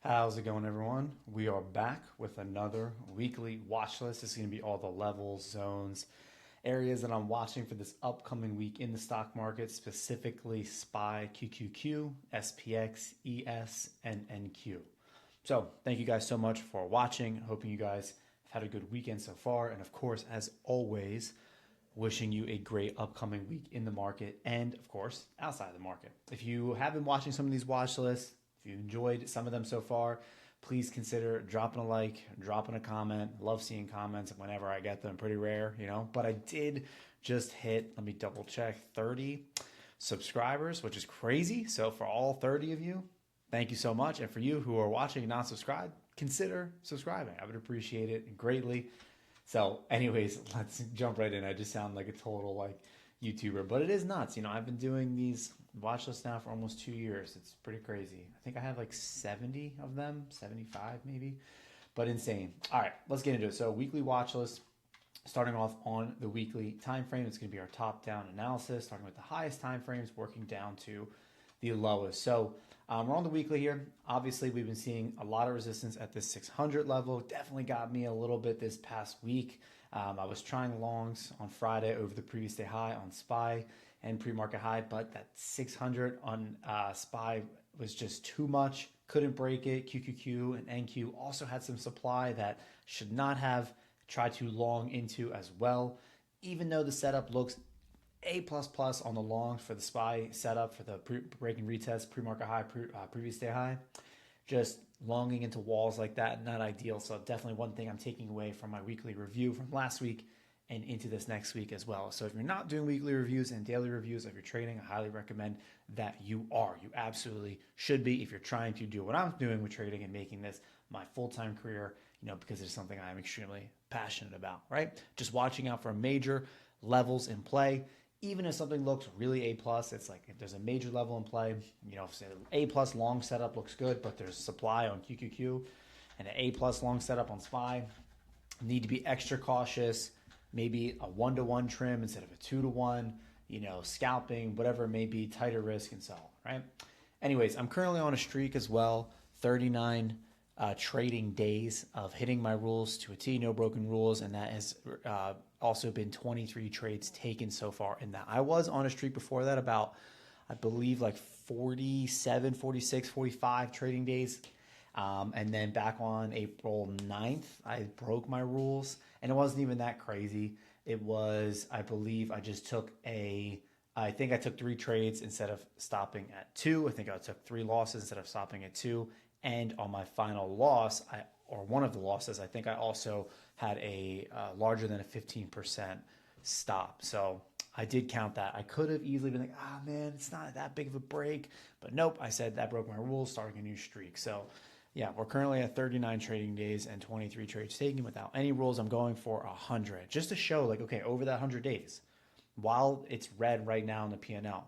How's it going, everyone? We are back with another weekly watch list. This is going to be all the levels, zones, areas that I'm watching for this upcoming week in the stock market, specifically SPY QQQ, SPX, ES, and NQ. So, thank you guys so much for watching. Hoping you guys have had a good weekend so far. And of course, as always, wishing you a great upcoming week in the market and, of course, outside the market. If you have been watching some of these watch lists, if you enjoyed some of them so far, please consider dropping a like, dropping a comment. Love seeing comments whenever I get them. Pretty rare, but I did just hit, let me double check, 30 subscribers, which is crazy. So for all 30 of you, thank you so much. And for you who are watching and not subscribed, consider subscribing. I would appreciate it greatly. So anyways, let's jump right in. I just sound like a total YouTuber, but it is nuts. I've been doing these watch lists now for almost 2 years. It's pretty crazy. I think I have 70 of them, 75 maybe, but insane. All right, let's get into it. So weekly watch list, starting off on the weekly time frame. It's going to be our top-down analysis, starting with the highest time frames, working down to the lowest. So we're on the weekly here. Obviously, we've been seeing a lot of resistance at this 600 level. Definitely got me a little bit this past week. I was trying longs on Friday over the previous day high on SPY and pre-market high, but that 600 on SPY was just too much. Couldn't break it. QQQ and NQ also had some supply that should not have tried to long into as well. Even though the setup looks A++ on the longs for the SPY setup for the breaking retest, pre-market high, previous day high, just longing into walls like that, not ideal. So definitely one thing I'm taking away from my weekly review from last week and into this next week as well. So if you're not doing weekly reviews and daily reviews of your trading, I highly recommend that you are. You absolutely should be if you're trying to do what I'm doing with trading and making this my full-time career, because it's something I'm extremely passionate about, right? Just watching out for major levels in play. Even if something looks really A+, it's like if there's a major level in play, if A+ long setup looks good, but there's supply on QQQ and an A+ long setup on SPY, need to be extra cautious, maybe a 1-to-1 trim instead of a 2-to-1, scalping, whatever it may be, tighter risk and so on, right? Anyways, I'm currently on a streak as well, 39 trading days of hitting my rules to a T, no broken rules, and that has also been 23 trades taken so far in that. I was on a streak before that about, I believe, 47, 46, 45 trading days. And then back on April 9th, I broke my rules, and it wasn't even that crazy. It was, I believe, I think I took 3 trades instead of stopping at 2. I think I took 3 losses instead of stopping at 2. And on my final loss, or one of the losses, I think I also had a larger than a 15% stop. So I did count that. I could have easily been like, man, it's not that big of a break. But nope, I said that broke my rules, starting a new streak. So yeah, we're currently at 39 trading days and 23 trades taken without any rules. I'm going for 100, just to show okay, over that 100 days, while it's red right now in the P&L,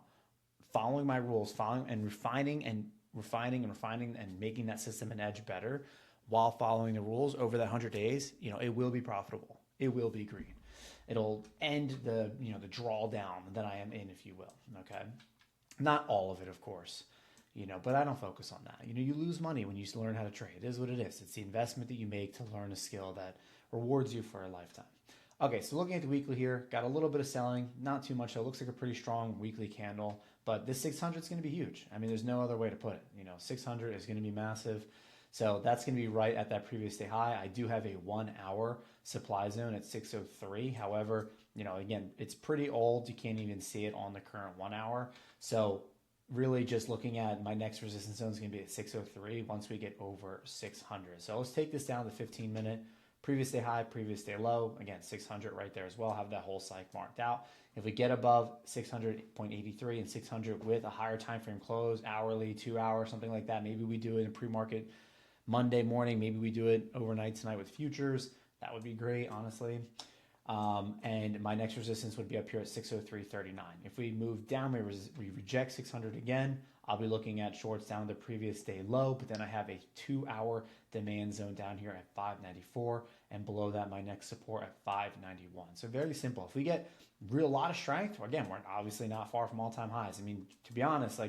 following my rules, following and refining and making that system an edge better while following the rules over that 100 days, it will be profitable. It will be green. It'll end the drawdown that I am in, if you will. Okay. Not all of it, of course, but I don't focus on that. You lose money when you learn how to trade. It is what it is. It's the investment that you make to learn a skill that rewards you for a lifetime. Okay, so looking at the weekly here, got a little bit of selling, not too much. So it looks like a pretty strong weekly candle, but this 600 is going to be huge. I mean, there's no other way to put it. 600 is going to be massive. So that's going to be right at that previous day high. I do have a 1-hour supply zone at 603. However, again, it's pretty old. You can't even see it on the current 1 hour. So really just looking at my next resistance zone is going to be at 603 once we get over 600. So let's take this down to 15-minute. Previous day high, previous day low. Again, 600 right there as well. Have that whole cycle marked out. If we get above 600.83 and 600 with a higher time frame close, hourly, 2 hours, something like that, maybe we do it in pre-market Monday morning. Maybe we do it overnight tonight with futures. That would be great, honestly. And my next resistance would be up here at 603.39. If we move down, we reject 600 again. I'll be looking at shorts down the previous day low, but then I have a 2-hour demand zone down here at 594, and below that, my next support at 591. So very simple. If we get a lot of strength, again, we're obviously not far from all-time highs. I mean, to be honest,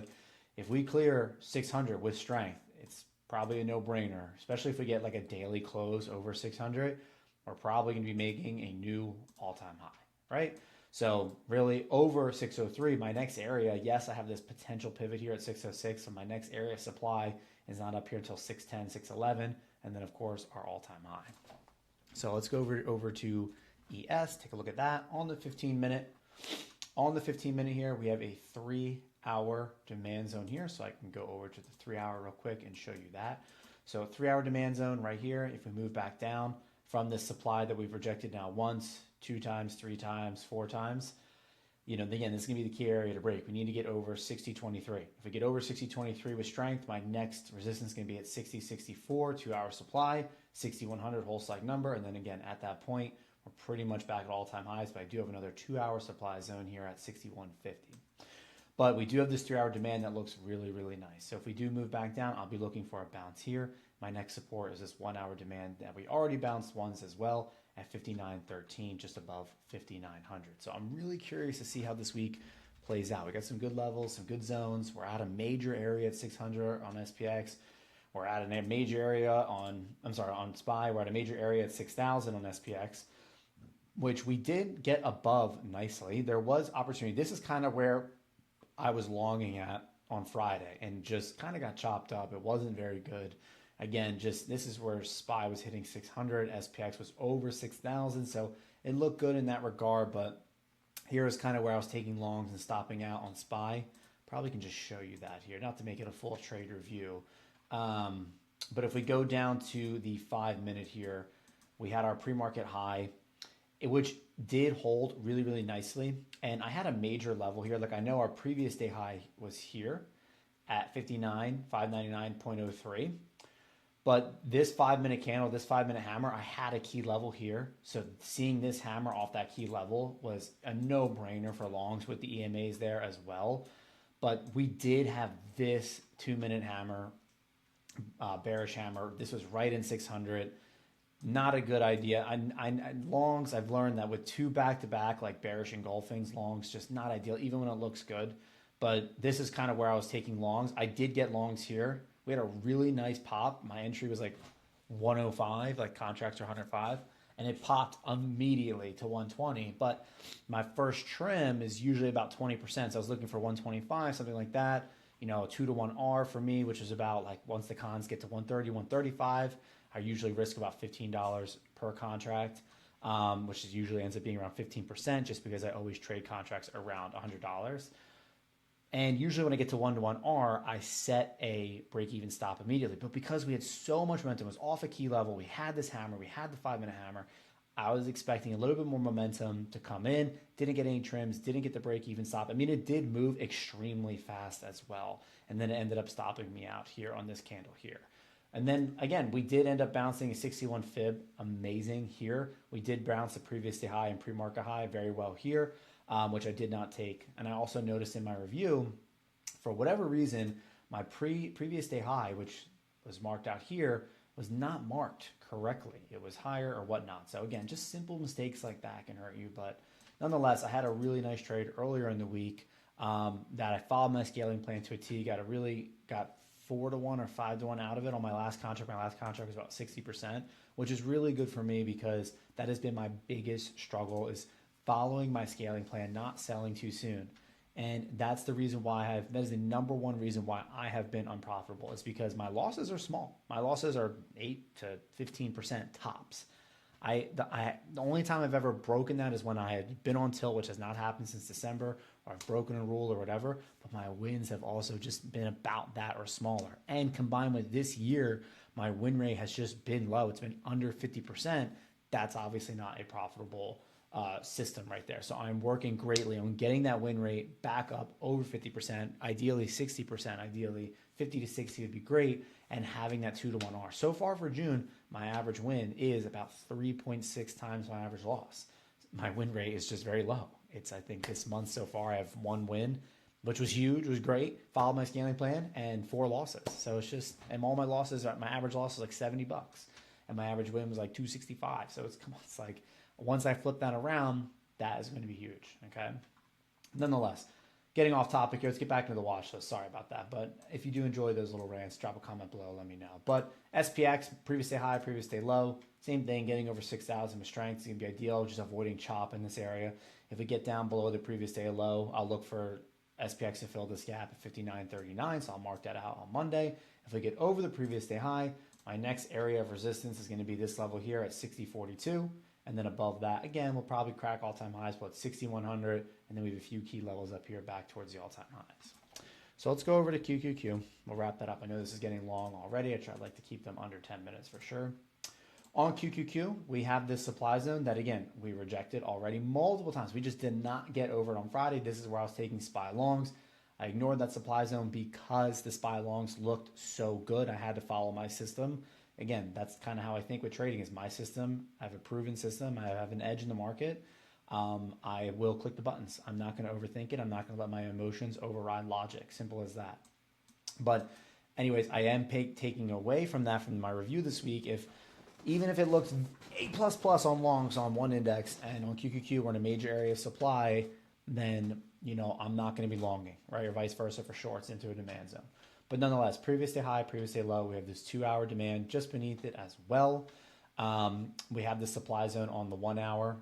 if we clear 600 with strength, it's probably a no-brainer, especially if we get like a daily close over 600. We're probably going to be making a new all-time high, right? So really over 603, my next area, yes, I have this potential pivot here at 606. So my next area of supply is not up here until 610, 611. And then of course our all-time high. So let's go over to ES, take a look at that on the 15 minute. On the 15 minute here, we have a 3-hour demand zone here. So I can go over to the 3-hour real quick and show you that. So 3-hour demand zone right here. If we move back down from this supply that we've rejected now once, 2 times, 3 times, 4 times, you know, again, this is gonna be the key area to break. We need to get over 60.23. If we get over 60.23 with strength, my next resistance is gonna be at 60.64, 2-hour supply, 6100 whole psych number. And then again, at that point, we're pretty much back at all-time highs, but I do have another 2-hour supply zone here at 6150. But we do have this 3-hour demand that looks really, really nice. So if we do move back down, I'll be looking for a bounce here. My next support is this 1-hour demand that we already bounced once as well at 59.13, just above 5,900. So I'm really curious to see how this week plays out. We got some good levels, some good zones. We're at a major area at 600 on SPX. We're at a major area on SPY. We're at a major area at 6,000 on SPX, which we did get above nicely. There was opportunity. This is kind of where I was longing at on Friday and just kind of got chopped up. It wasn't very good. Again, just this is where SPY was hitting 600, SPX was over 6,000, so it looked good in that regard, but here is kind of where I was taking longs and stopping out on SPY. Probably can just show you that here, not to make it a full trade review. But if we go down to the 5-minute here, we had our pre-market high, which did hold really, really nicely. And I had a major level here. Like I know our previous day high was here at 599.03. But this 5-minute candle, this 5-minute hammer, I had a key level here. So seeing this hammer off that key level was a no-brainer for longs with the EMAs there as well. But we did have this 2-minute hammer, bearish hammer. This was right in 600. Not a good idea. Longs, I've learned that with 2 back-to-back, like bearish engulfings, longs, just not ideal, even when it looks good. But this is kind of where I was taking longs. I did get longs here. We had a really nice pop. My entry was like 105, like contracts are 105, and it popped immediately to 120. But my first trim is usually about 20%. So I was looking for 125, something like that. You know, 2-to-1 R for me, which is about like once the cons get to 130, 135, I usually risk about $15 per contract, which is usually ends up being around 15% just because I always trade contracts around $100. And usually when I get to 1-to-1 R, I set a break-even stop immediately. But because we had so much momentum, it was off a key level, we had this hammer, we had the 5-minute hammer, I was expecting a little bit more momentum to come in. Didn't get any trims, didn't get the break-even stop. I mean, it did move extremely fast as well. And then it ended up stopping me out here on this candle here. And then, again, we did end up bouncing a 61 fib. Amazing here. We did bounce the previous day high and pre-market high very well here. Which I did not take. And I also noticed in my review, for whatever reason, my previous day high, which was marked out here, was not marked correctly. It was higher or whatnot. So again, just simple mistakes like that can hurt you. But nonetheless, I had a really nice trade earlier in the week that I followed my scaling plan to a T, got 4-to-1 or 5-to-1 out of it on my last contract. My last contract was about 60%, which is really good for me because that has been my biggest struggle is following my scaling plan, not selling too soon. And that's the reason why that is the number one reason why I have been unprofitable. It's because my losses are small. My losses are 8 to 15% tops. The only time I've ever broken that is when I had been on tilt, which has not happened since December, or I've broken a rule or whatever, but my wins have also just been about that or smaller. And combined with this year, my win rate has just been low. It's been under 50%. That's obviously not a profitable system right there. So I'm working greatly on getting that win rate back up over 50%, ideally 60%, ideally 50 to 60 would be great, and having that 2-to-1 R. So far for June, my average win is about 3.6 times my average loss. My win rate is just very low. I think this month so far I have 1 win, which was huge, was great, followed my scaling plan, and 4 losses. So it's just, and all my losses, my average loss is like $70, and my average win was like 265. So it's like, once I flip that around, that is going to be huge, okay? Nonetheless, getting off topic here. Let's get back into the watch list. Sorry about that. But if you do enjoy those little rants, drop a comment below. Let me know. But SPX, previous day high, previous day low. Same thing, getting over 6,000 with strength is going to be ideal. Just avoiding chop in this area. If we get down below the previous day low, I'll look for SPX to fill this gap at 59.39. So I'll mark that out on Monday. If we get over the previous day high, my next area of resistance is going to be this level here at 60.42. And then above that, again, we'll probably crack all-time highs, but 6,100. And then we have a few key levels up here back towards the all-time highs. So let's go over to QQQ. We'll wrap that up. I know this is getting long already. I'd like to keep them under 10 minutes for sure. On QQQ, we have this supply zone that, again, we rejected already multiple times. We just did not get over it on Friday. This is where I was taking SPY longs. I ignored that supply zone because the SPY longs looked so good. I had to follow my system. Again, that's kind of how I think with trading is my system. I have a proven system. I have an edge in the market. I will click the buttons. I'm not going to overthink it. I'm not going to let my emotions override logic. Simple as that. But anyways, I am taking away from that from my review this week. Even if it looks A++ on longs on one index and on QQQ we're in a major area of supply, then, I'm not going to be longing, right? Or vice versa for shorts into a demand zone. But nonetheless, previous day high, previous day low, we have this 2-hour demand just beneath it as well. We have the supply zone on the 1 hour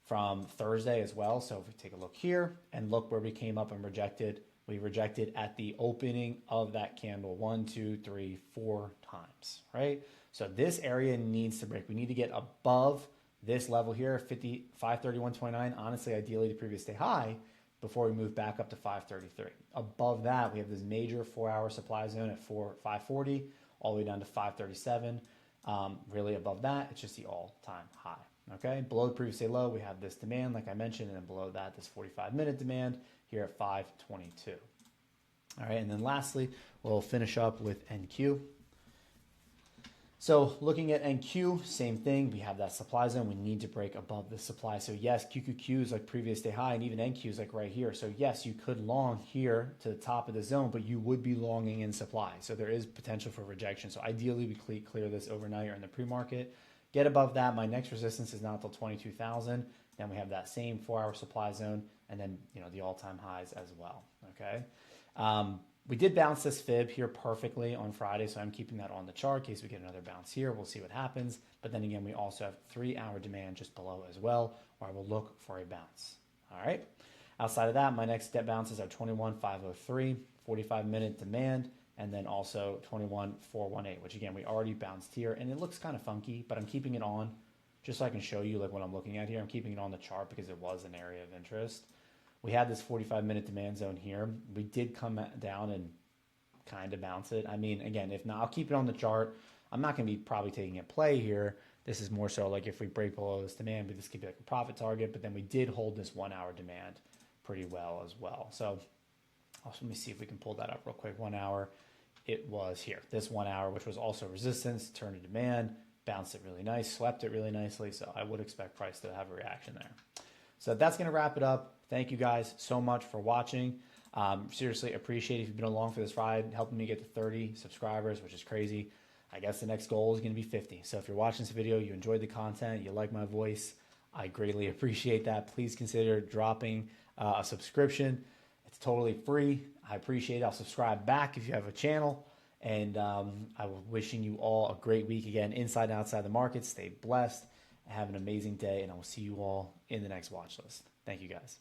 from Thursday as well. So if we take a look here and look where we came up and rejected, we rejected at the opening of that candle 1, 2, 3, 4 times, right? So this area needs to break. We need to get above this level here, 531.29. Honestly, ideally the previous day high before we move back up to 533. Above that, we have this major 4-hour supply zone at 540 all the way down to 537. Really above that, it's just the all-time high. Okay, below the previous day low, we have this demand, like I mentioned, and then below that, this 45-minute demand here at 522. All right, and then lastly, we'll finish up with NQ. So looking at NQ, same thing. We have that supply zone. We need to break above the supply. So yes, QQQ is like previous day high, and even NQ is like right here. So yes, you could long here to the top of the zone, but you would be longing in supply. So there is potential for rejection. So ideally, we clear this overnight or in the pre-market. Get above that. My next resistance is not until 22,000. Then we have that same 4-hour supply zone, and then the all-time highs as well. Okay. We did bounce this fib here perfectly on Friday, so I'm keeping that on the chart in case we get another bounce here. We'll see what happens. But then again, we also have 3-hour demand just below as well, where I will look for a bounce. All right. Outside of that, my next step bounces are 21,503, 45-minute demand, and then also 21,418, which again, we already bounced here, and it looks kind of funky, but I'm keeping it on just so I can show you like what I'm looking at here. I'm keeping it on the chart because it was an area of interest. We had this 45-minute demand zone here. We did come down and kind of bounce it. I mean, again, if not, I'll keep it on the chart. I'm not going to be probably taking a play here. This is more so like if we break below this demand, this could be like a profit target, but then we did hold this 1-hour demand pretty well as well. So let me see if we can pull that up real quick. 1 hour, it was here. This 1 hour, which was also resistance, turned to demand, bounced it really nice, swept it really nicely. So I would expect price to have a reaction there. So that's going to wrap it up. Thank you guys so much for watching. Seriously appreciate it if you've been along for this ride, helping me get to 30 subscribers, which is crazy. I guess the next goal is going to be 50. So if you're watching this video, you enjoyed the content, you like my voice, I greatly appreciate that. Please consider dropping a subscription. It's totally free. I appreciate it. I'll subscribe back if you have a channel. And I'm wishing you all a great week again, inside and outside the market. Stay blessed. Have an amazing day, and I will see you all in the next watch list. Thank you, guys.